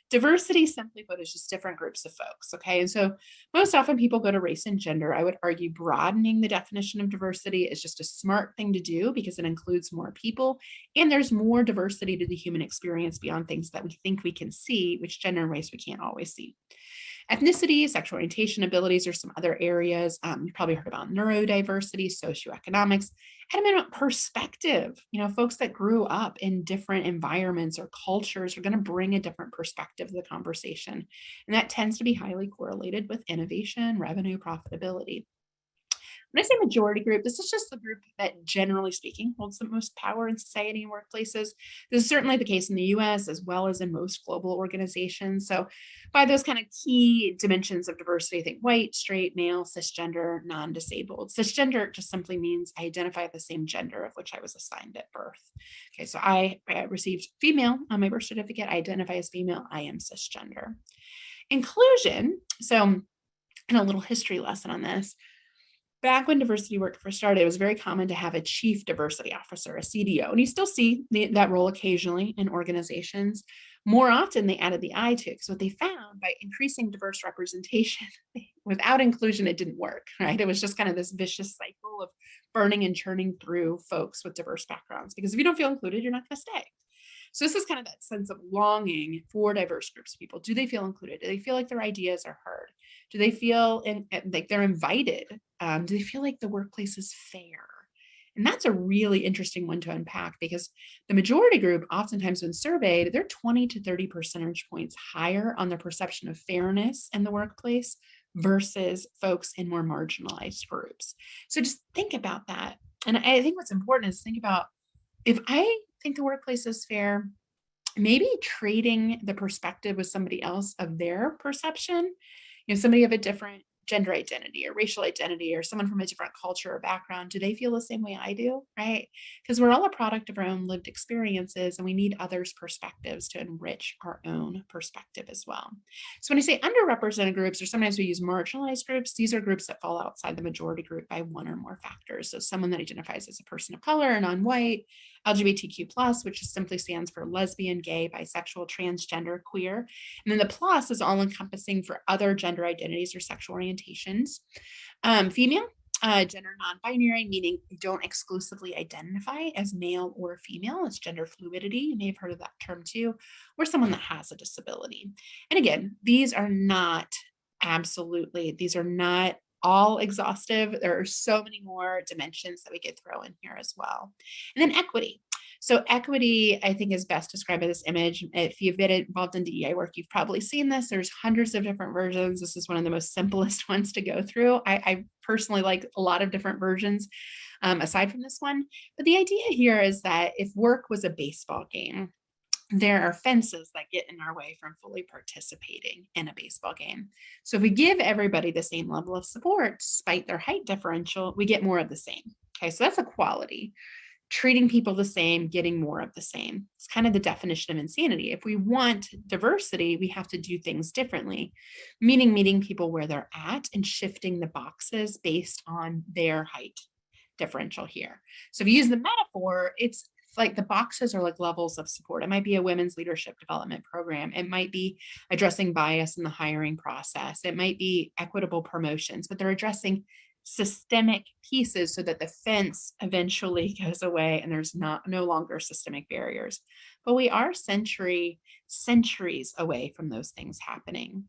Diversity, simply put, is just different groups of folks. Okay. And so most often people go to race and gender. I would argue broadening the definition of diversity is just a smart thing to do because it includes more people and there's more diversity to the human experience beyond things that we think we can see, which gender and race we can't always see. Ethnicity, sexual orientation, abilities are some other areas. You probably heard about neurodiversity, socioeconomics, and a minute perspective. Folks that grew up in different environments or cultures are going to bring a different perspective to the conversation. And that tends to be highly correlated with innovation, revenue, profitability. When I say majority group, this is just the group that, generally speaking, holds the most power in society and workplaces. This is certainly the case in the US as well as in most global organizations. So, by those kind of key dimensions of diversity, think white, straight, male, cisgender, non disabled. Cisgender just simply means I identify with the same gender of which I was assigned at birth. Okay, so I received female on my birth certificate. I identify as female. I am cisgender. Inclusion. So, and a little history lesson on this. Back when diversity work first started, it was very common to have a chief diversity officer, a CDO, and you still see that role occasionally in organizations. More often, they added the I to it because what they found by increasing diverse representation, without inclusion, it didn't work, right? It was just kind of this vicious cycle of burning and churning through folks with diverse backgrounds. Because if you don't feel included, you're not going to stay. So this is kind of that sense of longing for diverse groups of people. Do they feel included? Do they feel like their ideas are heard? Do they feel like they're invited? Do they feel like the workplace is fair? And that's a really interesting one to unpack because the majority group, oftentimes when surveyed, they're 20 to 30 percentage points higher on the perception of fairness in the workplace versus folks in more marginalized groups. So just think about that. And I think what's important is think about if I think the workplace is fair, maybe trading the perspective with somebody else of their perception, somebody of a different gender identity or racial identity or someone from a different culture or background, do they feel the same way I do? Right? Because we're all a product of our own lived experiences and we need others' perspectives to enrich our own perspective as well. So when I say underrepresented groups, or sometimes we use marginalized groups, these are groups that fall outside the majority group by one or more factors. So someone that identifies as a person of color, non-white, LGBTQ plus, which just simply stands for lesbian, gay, bisexual, transgender, queer. And then the plus is all encompassing for other gender identities or sexual orientations. Female, gender non-binary, meaning you don't exclusively identify as male or female. It's gender fluidity. You may have heard of that term too, or someone that has a disability. And again, these are not all exhaustive. There are so many more dimensions that we could throw in here as well. And then equity. So equity, I think, is best described by this image. If you've been involved in DEI work, you've probably seen this. There's hundreds of different versions. This is one of the most simplest ones to go through. I personally like a lot of different versions aside from this one. But the idea here is that if work was a baseball game, there are fences that get in our way from fully participating in a baseball game. So if we give everybody the same level of support, despite their height differential, we get more of the same. Okay, so that's equality. Treating people the same, getting more of the same. It's kind of the definition of insanity. If we want diversity, we have to do things differently, meaning meeting people where they're at and shifting the boxes based on their height differential here. So if you use the metaphor, it's like the boxes are like levels of support. It might be a women's leadership development program. It might be addressing bias in the hiring process. It might be equitable promotions, but they're addressing systemic pieces so that the fence eventually goes away and there's no longer systemic barriers. But we are centuries away from those things happening.